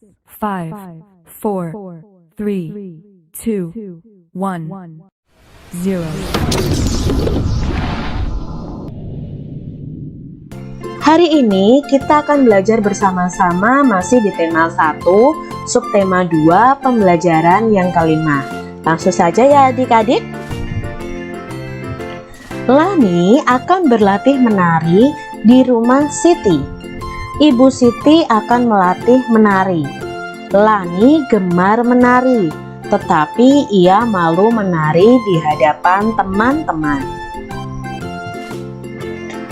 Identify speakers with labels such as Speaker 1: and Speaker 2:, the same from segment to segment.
Speaker 1: 5, 4, 3, 2, 1, 0.
Speaker 2: Hari ini kita akan belajar bersama-sama masih di tema 1, subtema 2, pembelajaran yang kelima. Langsung saja ya adik-adik. Lani akan berlatih menari di rumah Siti. Ibu Siti akan melatih menari. Lani gemar menari, tetapi ia malu menari di hadapan teman-teman.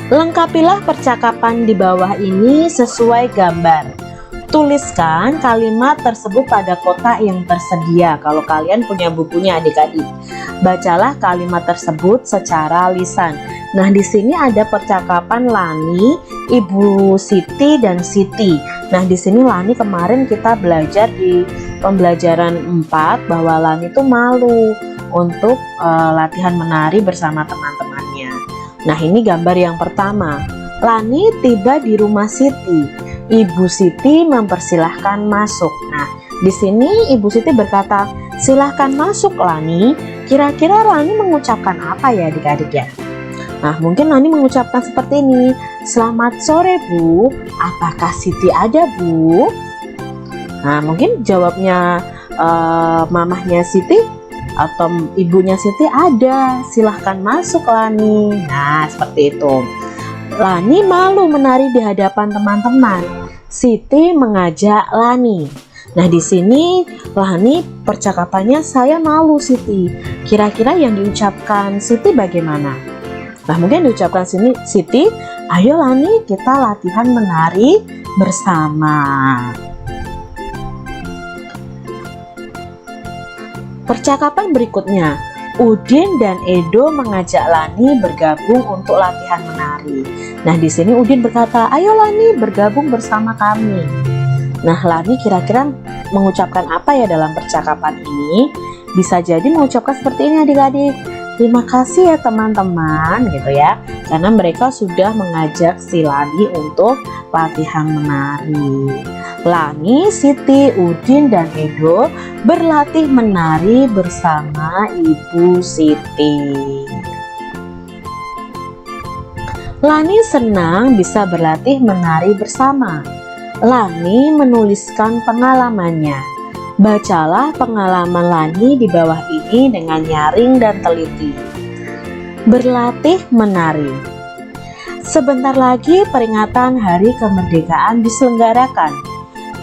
Speaker 2: Lengkapilah percakapan di bawah ini sesuai gambar. Tuliskan kalimat tersebut pada kotak yang tersedia kalau kalian punya bukunya adik-adik. Bacalah kalimat tersebut secara lisan. Nah, di sini ada percakapan Lani, Ibu Siti dan Siti. Nah, di sini Lani kemarin kita belajar di pembelajaran 4 bahwa Lani itu malu untuk latihan menari bersama teman-temannya. Nah, ini gambar yang pertama. Lani tiba di rumah Siti. Ibu Siti mempersilahkan masuk. Nah, di sini Ibu Siti berkata, "Silahkan masuk Lani." Kira-kira Lani mengucapkan apa ya adik-adik ya? Nah, mungkin Lani mengucapkan seperti ini. "Selamat sore Bu, apakah Siti ada Bu?" Nah, mungkin jawabnya mamahnya Siti atau ibunya Siti, "Ada, silahkan masuk Lani." Nah, seperti itu. Lani malu menari di hadapan teman-teman. Siti mengajak Lani. Nah, di sini Lani percakapannya, "Saya malu Siti." Kira-kira yang diucapkan Siti bagaimana? Nah, mungkin diucapkan Siti, "Ayo Lani, kita latihan menari bersama." Percakapan berikutnya, Udin dan Edo mengajak Lani bergabung untuk latihan menari. Nah, di sini Udin berkata, "Ayo Lani, bergabung bersama kami." Nah, Lani kira-kira mengucapkan apa ya dalam percakapan ini? Bisa jadi mengucapkan seperti ini adik-adik. "Terima kasih ya teman-teman," gitu ya. Karena mereka sudah mengajak si Lani untuk latihan menari. Lani, Siti, Udin, dan Edo berlatih menari bersama Ibu Siti. Lani senang bisa berlatih menari bersama. Lani menuliskan pengalamannya. Bacalah pengalaman Lani di bawah ini dengan nyaring dan teliti. Berlatih menari. Sebentar lagi peringatan Hari Kemerdekaan diselenggarakan.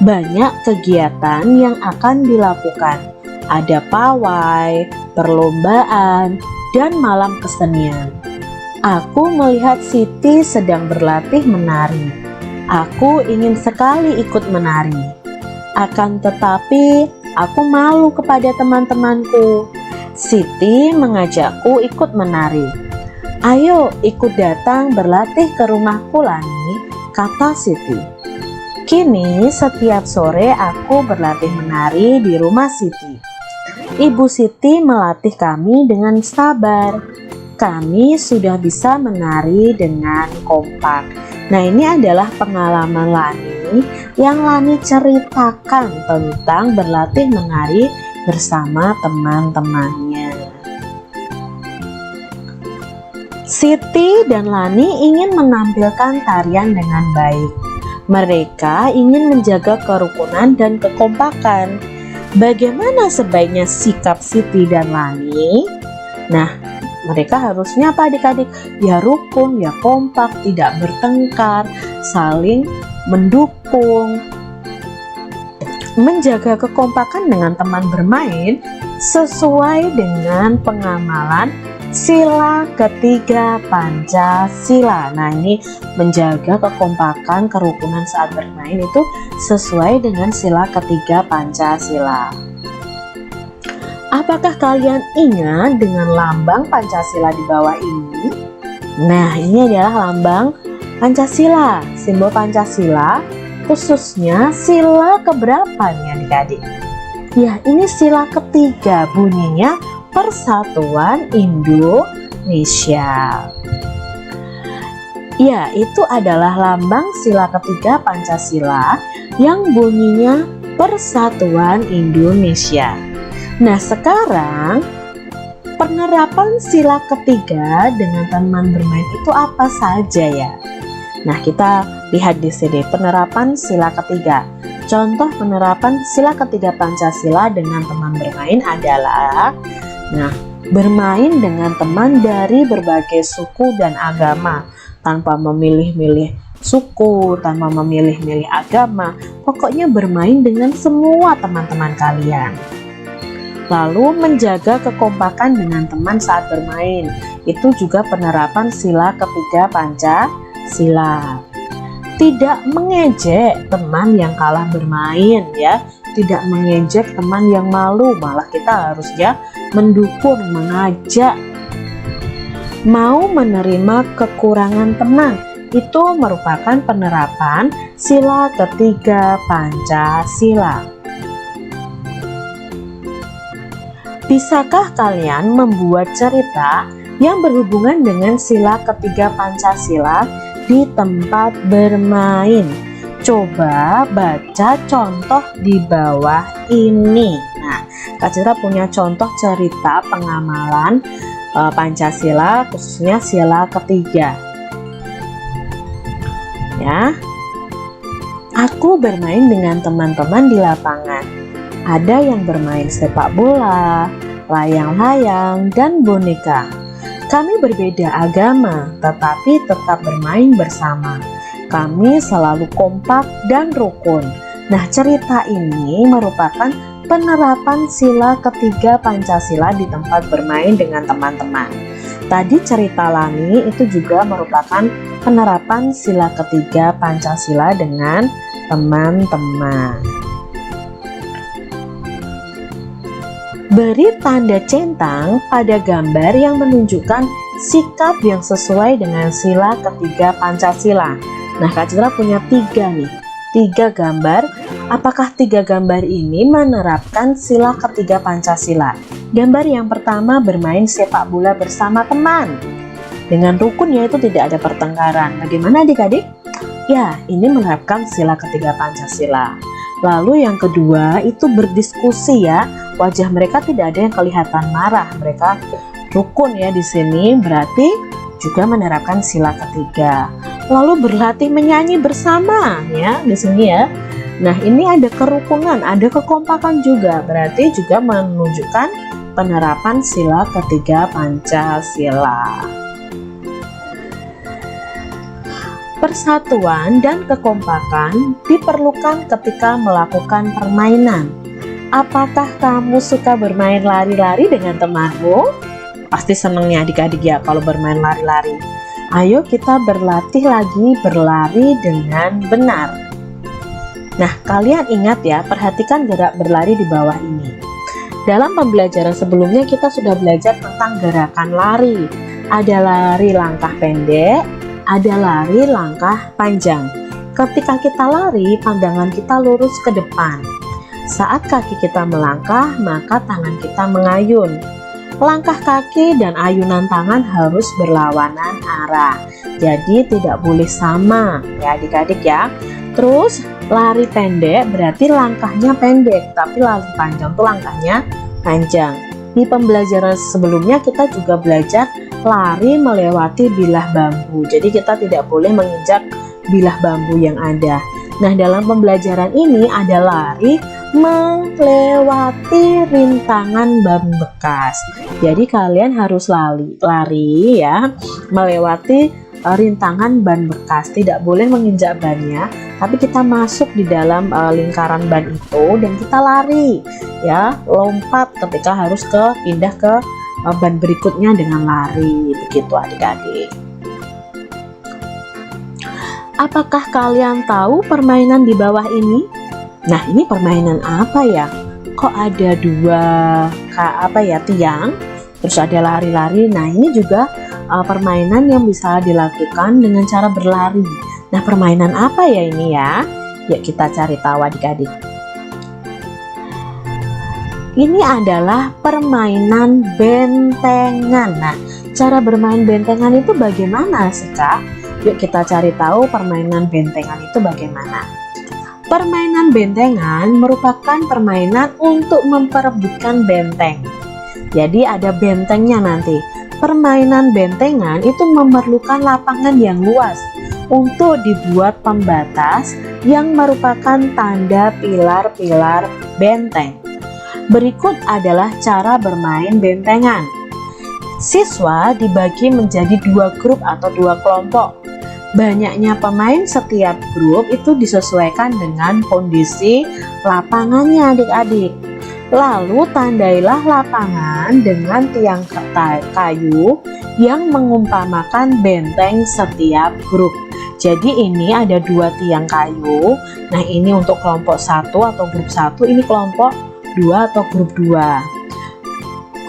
Speaker 2: Banyak kegiatan yang akan dilakukan. Ada pawai, perlombaan, dan malam kesenian. Aku melihat Siti sedang berlatih menari. Aku ingin sekali ikut menari. Akan tetapi, aku malu kepada teman-temanku. Siti mengajakku ikut menari. "Ayo ikut datang berlatih ke rumahku Lani," kata Siti. Kini setiap sore aku berlatih menari di rumah Siti. Ibu Siti melatih kami dengan sabar. Kami sudah bisa menari dengan kompak. Nah, ini adalah pengalaman Lani yang Lani ceritakan tentang berlatih menari bersama teman-temannya. Siti dan Lani ingin menampilkan tarian dengan baik. Mereka ingin menjaga kerukunan dan kekompakan. Bagaimana sebaiknya sikap Siti dan Lani? Nah, mereka harusnya apa adik-adik? Ya rukun, ya kompak, tidak bertengkar, saling mendukung. Menjaga kekompakan dengan teman bermain sesuai dengan pengamalan sila ketiga Pancasila. Nah, ini menjaga kekompakan, kerukunan saat bermain itu sesuai dengan sila ketiga Pancasila. Apakah kalian ingat dengan lambang Pancasila di bawah ini? Nah, ini adalah lambang Pancasila, simbol Pancasila, khususnya sila keberapa nih adik-adik? Ya, ini sila ketiga, bunyinya Persatuan Indonesia. Ya, itu adalah lambang sila ketiga Pancasila yang bunyinya Persatuan Indonesia. Nah, sekarang penerapan sila ketiga dengan teman bermain itu apa saja ya? Nah, kita lihat di sini penerapan sila ketiga. Contoh penerapan sila ketiga Pancasila dengan teman bermain adalah, nah, bermain dengan teman dari berbagai suku dan agama tanpa memilih-milih suku, tanpa memilih-milih agama. Pokoknya bermain dengan semua teman-teman kalian. Lalu menjaga kekompakan dengan teman saat bermain. Itu juga penerapan sila ketiga Pancasila. Tidak mengejek teman yang kalah bermain ya. Tidak mengejek teman yang malu, malah kita harusnya mendukung, mengajak. Mau menerima kekurangan teman, itu merupakan penerapan sila ketiga Pancasila. Bisakah kalian membuat cerita yang berhubungan dengan sila ketiga Pancasila di tempat bermain? Coba baca contoh di bawah ini. Nah, Kak Citra punya contoh cerita pengamalan Pancasila, khususnya sila ketiga. Ya, aku bermain dengan teman-teman di lapangan. Ada yang bermain sepak bola, layang-layang, dan boneka. Kami berbeda agama, tetapi tetap bermain bersama. Kami selalu kompak dan rukun. Nah, cerita ini merupakan penerapan sila ketiga Pancasila di tempat bermain dengan teman-teman. Tadi cerita Lani itu juga merupakan penerapan sila ketiga Pancasila dengan teman-teman. Beri tanda centang pada gambar yang menunjukkan sikap yang sesuai dengan sila ketiga Pancasila. Nah, Kak Citra punya 3 nih, 3 gambar. Apakah 3 gambar ini menerapkan sila ketiga Pancasila? Gambar yang pertama bermain sepak bola bersama teman. Dengan rukun, yaitu tidak ada pertengkaran. Bagaimana adik-adik? Ya, ini menerapkan sila ketiga Pancasila. Lalu yang kedua itu berdiskusi ya. Wajah mereka tidak ada yang kelihatan marah. Mereka rukun ya di sini, berarti juga menerapkan sila ketiga. Lalu berlatih menyanyi bersama ya di sini ya. Nah, ini ada kerukunan, ada kekompakan juga. Berarti juga menunjukkan penerapan sila ketiga Pancasila. Persatuan dan kekompakan diperlukan ketika melakukan permainan. Apakah kamu suka bermain lari-lari dengan temanmu? Pasti seneng ya adik-adik ya kalau bermain lari-lari. Ayo kita berlatih lagi berlari dengan benar. Nah, kalian ingat ya, perhatikan gerak berlari di bawah ini. Dalam pembelajaran sebelumnya kita sudah belajar tentang gerakan lari. Ada lari langkah pendek, ada lari langkah panjang. Ketika kita lari, pandangan kita lurus ke depan. Saat kaki kita melangkah, maka tangan kita mengayun. Langkah kaki dan ayunan tangan harus berlawanan arah. Jadi tidak boleh sama ya adik-adik ya. Terus lari pendek berarti langkahnya pendek, tapi lari panjang tuh langkahnya panjang. Di pembelajaran sebelumnya kita juga belajar lari melewati bilah bambu. Jadi kita tidak boleh menginjak bilah bambu yang ada. Nah, dalam pembelajaran ini ada lari melewati rintangan ban bekas. Jadi kalian harus lari ya melewati rintangan ban bekas. Tidak boleh menginjak bannya, tapi kita masuk di dalam lingkaran ban itu dan kita lari ya, lompat ketika harus pindah ke ban berikutnya dengan lari. Begitu adik-adik. Apakah kalian tahu permainan di bawah ini? Nah, ini permainan apa ya? Kok ada 2 tiang, terus ada lari-lari. Nah, ini juga permainan yang bisa dilakukan dengan cara berlari. Nah, permainan apa ya ini ya? Yuk kita cari tahu adik-adik. Ini adalah permainan bentengan. Nah, cara bermain bentengan itu bagaimana sih Kak? Yuk kita cari tahu permainan bentengan itu bagaimana. Permainan bentengan merupakan permainan untuk memperebutkan benteng. Jadi ada bentengnya nanti. Permainan bentengan itu memerlukan lapangan yang luas untuk dibuat pembatas yang merupakan tanda pilar-pilar benteng. Berikut adalah cara bermain bentengan. Siswa dibagi menjadi 2 grup atau 2 kelompok. Banyaknya pemain setiap grup itu disesuaikan dengan kondisi lapangannya adik-adik. Lalu tandailah lapangan dengan tiang kayu yang mengumpamakan benteng setiap grup. Jadi ini ada 2 tiang kayu. Nah ini untuk kelompok 1 atau grup 1, ini kelompok 2 atau grup 2.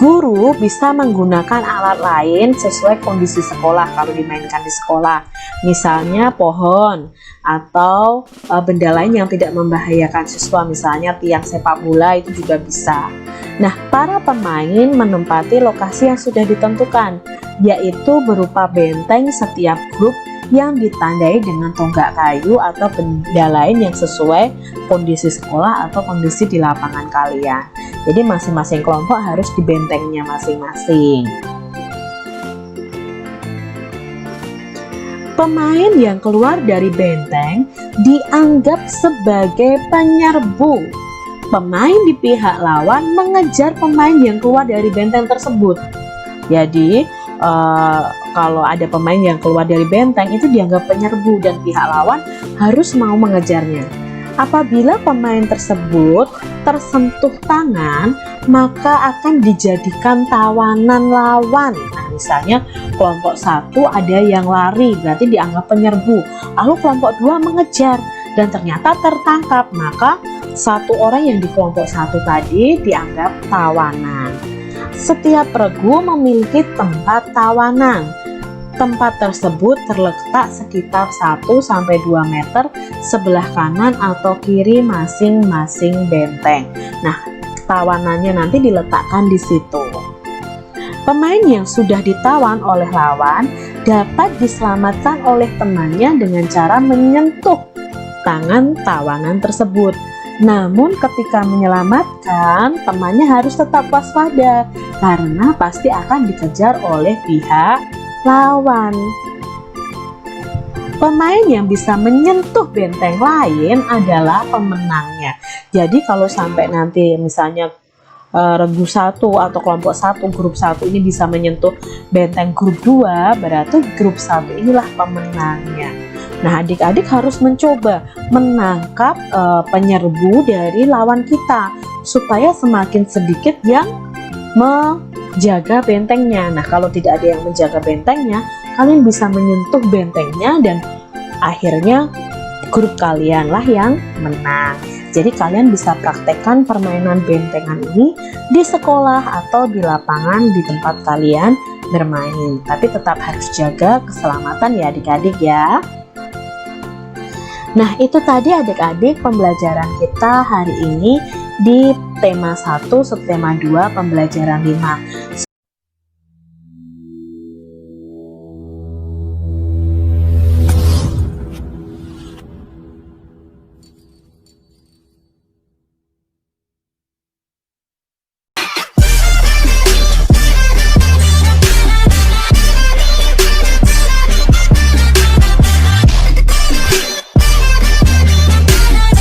Speaker 2: Guru bisa menggunakan alat lain sesuai kondisi sekolah kalau dimainkan di sekolah. Misalnya pohon atau benda lain yang tidak membahayakan siswa, misalnya tiang sepak bola itu juga bisa. Nah, para pemain menempati lokasi yang sudah ditentukan, yaitu berupa benteng setiap grup yang ditandai dengan tonggak kayu atau benda lain yang sesuai kondisi sekolah atau kondisi di lapangan kalian. Jadi masing-masing kelompok harus di bentengnya masing-masing. Pemain yang keluar dari benteng dianggap sebagai penyerbu. Pemain di pihak lawan mengejar pemain yang keluar dari benteng tersebut. Jadi kalau ada pemain yang keluar dari benteng itu dianggap penyerbu dan pihak lawan harus mau mengejarnya. Apabila pemain tersebut tersentuh tangan, maka akan dijadikan tawanan lawan. Nah, misalnya kelompok 1 ada yang lari, berarti dianggap penyerbu. Lalu kelompok 2 mengejar dan ternyata tertangkap, maka 1 orang yang di kelompok 1 tadi dianggap tawanan. Setiap regu memiliki tempat tawanan. Tempat tersebut terletak sekitar 1-2 meter sebelah kanan atau kiri masing-masing benteng. Nah, tawanannya nanti diletakkan di situ. Pemain yang sudah ditawan oleh lawan dapat diselamatkan oleh temannya dengan cara menyentuh tangan tawanan tersebut. Namun ketika menyelamatkan, temannya harus tetap waspada karena pasti akan dikejar oleh pihak lawan. Pemain yang bisa menyentuh benteng lain adalah pemenangnya. Jadi kalau sampai nanti misalnya regu 1 atau kelompok 1, grup 1 ini bisa menyentuh benteng grup 2, berarti grup 1 inilah pemenangnya. Nah, adik-adik harus mencoba menangkap penyerbu dari lawan kita supaya semakin sedikit yang menjaga bentengnya. Nah, kalau tidak ada yang menjaga bentengnya, kalian bisa menyentuh bentengnya dan akhirnya grup kalianlah yang menang. Jadi kalian bisa praktekkan permainan bentengan ini di sekolah atau di lapangan di tempat kalian bermain. Tapi tetap harus jaga keselamatan ya adik-adik ya. Nah, itu tadi adik-adik pembelajaran kita hari ini di tema 1 subtema 2 pembelajaran 5.